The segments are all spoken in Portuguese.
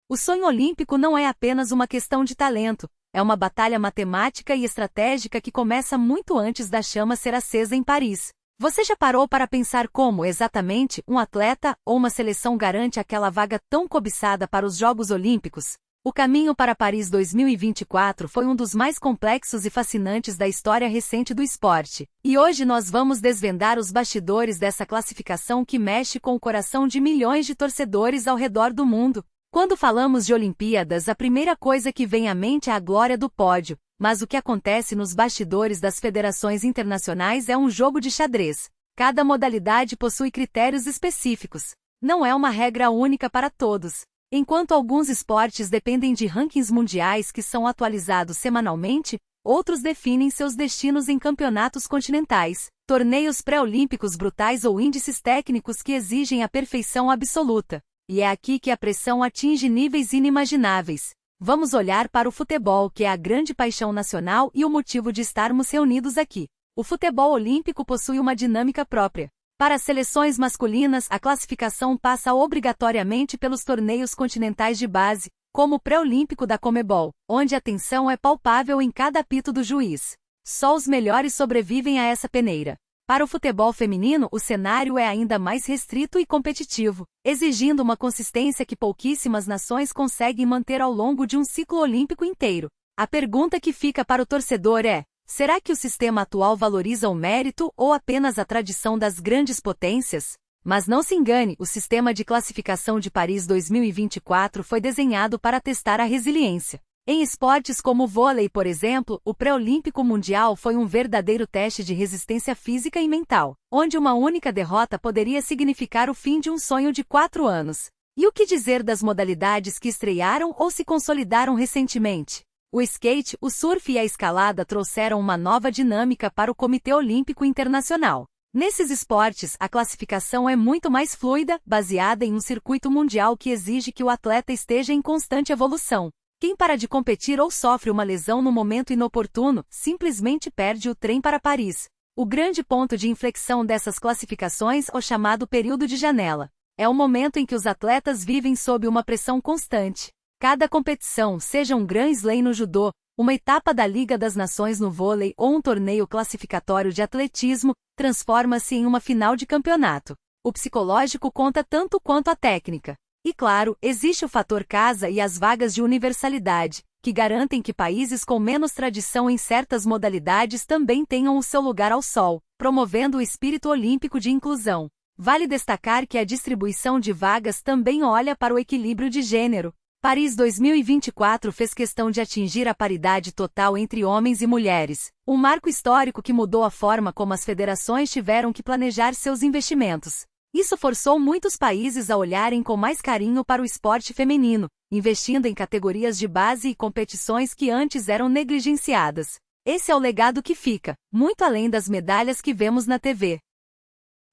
O sonho olímpico não é apenas uma questão de talento, é uma batalha matemática e estratégica que começa muito antes da chama ser acesa em Paris. Você já parou para pensar como, exatamente, um atleta ou uma seleção garante aquela vaga tão cobiçada para os Jogos Olímpicos? O caminho para Paris 2024 foi um dos mais complexos e fascinantes da história recente do esporte. E hoje nós vamos desvendar os bastidores dessa classificação que mexe com o coração de milhões de torcedores ao redor do mundo. Quando falamos de Olimpíadas, a primeira coisa que vem à mente é a glória do pódio, mas o que acontece nos bastidores das federações internacionais é um jogo de xadrez. Cada modalidade possui critérios específicos. Não é uma regra única para todos. Enquanto alguns esportes dependem de rankings mundiais que são atualizados semanalmente, outros definem seus destinos em campeonatos continentais, torneios pré-olímpicos brutais ou índices técnicos que exigem a perfeição absoluta. E é aqui que a pressão atinge níveis inimagináveis. Vamos olhar para o futebol, que é a grande paixão nacional e o motivo de estarmos reunidos aqui. O futebol olímpico possui uma dinâmica própria. Para as seleções masculinas, a classificação passa obrigatoriamente pelos torneios continentais de base, como o pré-olímpico da Conmebol, onde a tensão é palpável em cada apito do juiz. Só os melhores sobrevivem a essa peneira. Para o futebol feminino, o cenário é ainda mais restrito e competitivo, exigindo uma consistência que pouquíssimas nações conseguem manter ao longo de um ciclo olímpico inteiro. A pergunta que fica para o torcedor é: será que o sistema atual valoriza o mérito ou apenas a tradição das grandes potências? Mas não se engane, o sistema de classificação de Paris 2024 foi desenhado para testar a resiliência. Em esportes como o vôlei, por exemplo, o pré-olímpico mundial foi um verdadeiro teste de resistência física e mental, onde uma única derrota poderia significar o fim de um sonho de 4 anos. E o que dizer das modalidades que estrearam ou se consolidaram recentemente? O skate, o surf e a escalada trouxeram uma nova dinâmica para o Comitê Olímpico Internacional. Nesses esportes, a classificação é muito mais fluida, baseada em um circuito mundial que exige que o atleta esteja em constante evolução. Quem para de competir ou sofre uma lesão no momento inoportuno, simplesmente perde o trem para Paris. O grande ponto de inflexão dessas classificações é o chamado período de janela. É o momento em que os atletas vivem sob uma pressão constante. Cada competição, seja um Grand Slam no judô, uma etapa da Liga das Nações no vôlei ou um torneio classificatório de atletismo, transforma-se em uma final de campeonato. O psicológico conta tanto quanto a técnica. E claro, existe o fator casa e as vagas de universalidade, que garantem que países com menos tradição em certas modalidades também tenham o seu lugar ao sol, promovendo o espírito olímpico de inclusão. Vale destacar que a distribuição de vagas também olha para o equilíbrio de gênero. Paris 2024 fez questão de atingir a paridade total entre homens e mulheres, um marco histórico que mudou a forma como as federações tiveram que planejar seus investimentos. Isso forçou muitos países a olharem com mais carinho para o esporte feminino, investindo em categorias de base e competições que antes eram negligenciadas. Esse é o legado que fica, muito além das medalhas que vemos na TV.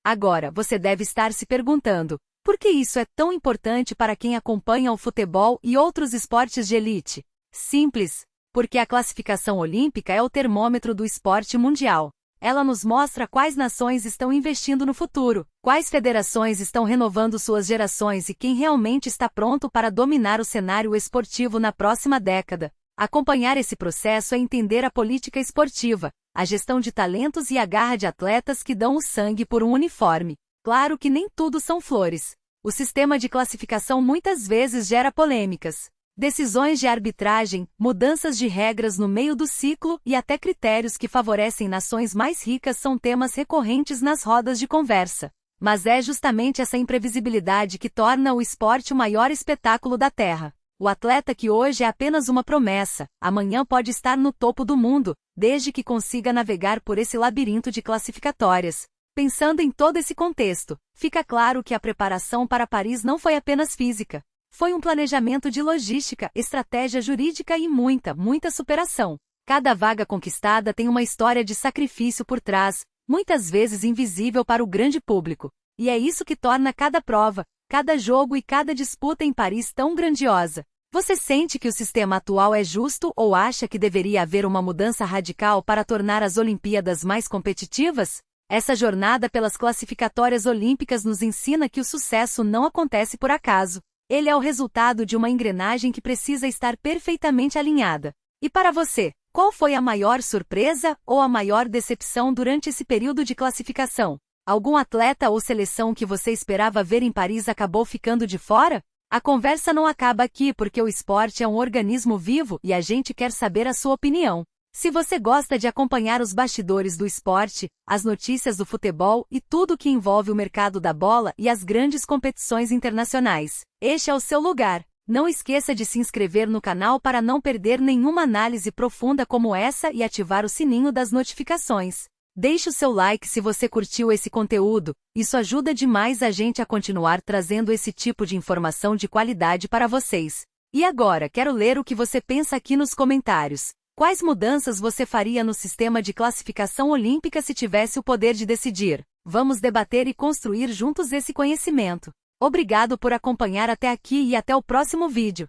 Agora, você deve estar se perguntando: por que isso é tão importante para quem acompanha o futebol e outros esportes de elite? Simples. Porque a classificação olímpica é o termômetro do esporte mundial. Ela nos mostra quais nações estão investindo no futuro, quais federações estão renovando suas gerações e quem realmente está pronto para dominar o cenário esportivo na próxima década. Acompanhar esse processo é entender a política esportiva, a gestão de talentos e a garra de atletas que dão o sangue por um uniforme. Claro que nem tudo são flores. O sistema de classificação muitas vezes gera polêmicas. Decisões de arbitragem, mudanças de regras no meio do ciclo e até critérios que favorecem nações mais ricas são temas recorrentes nas rodas de conversa. Mas é justamente essa imprevisibilidade que torna o esporte o maior espetáculo da Terra. O atleta que hoje é apenas uma promessa, amanhã pode estar no topo do mundo, desde que consiga navegar por esse labirinto de classificatórias. Pensando em todo esse contexto, fica claro que a preparação para Paris não foi apenas física. Foi um planejamento de logística, estratégia jurídica e muita superação. Cada vaga conquistada tem uma história de sacrifício por trás, muitas vezes invisível para o grande público. E é isso que torna cada prova, cada jogo e cada disputa em Paris tão grandiosa. Você sente que o sistema atual é justo ou acha que deveria haver uma mudança radical para tornar as Olimpíadas mais competitivas? Essa jornada pelas classificatórias olímpicas nos ensina que o sucesso não acontece por acaso. Ele é o resultado de uma engrenagem que precisa estar perfeitamente alinhada. E para você, qual foi a maior surpresa ou a maior decepção durante esse período de classificação? Algum atleta ou seleção que você esperava ver em Paris acabou ficando de fora? A conversa não acaba aqui porque o esporte é um organismo vivo e a gente quer saber a sua opinião. Se você gosta de acompanhar os bastidores do esporte, as notícias do futebol e tudo que envolve o mercado da bola e as grandes competições internacionais, este é o seu lugar. Não esqueça de se inscrever no canal para não perder nenhuma análise profunda como essa e ativar o sininho das notificações. Deixe o seu like se você curtiu esse conteúdo, isso ajuda demais a gente a continuar trazendo esse tipo de informação de qualidade para vocês. E agora, quero ler o que você pensa aqui nos comentários. Quais mudanças você faria no sistema de classificação olímpica se tivesse o poder de decidir? Vamos debater e construir juntos esse conhecimento. Obrigado por acompanhar até aqui e até o próximo vídeo.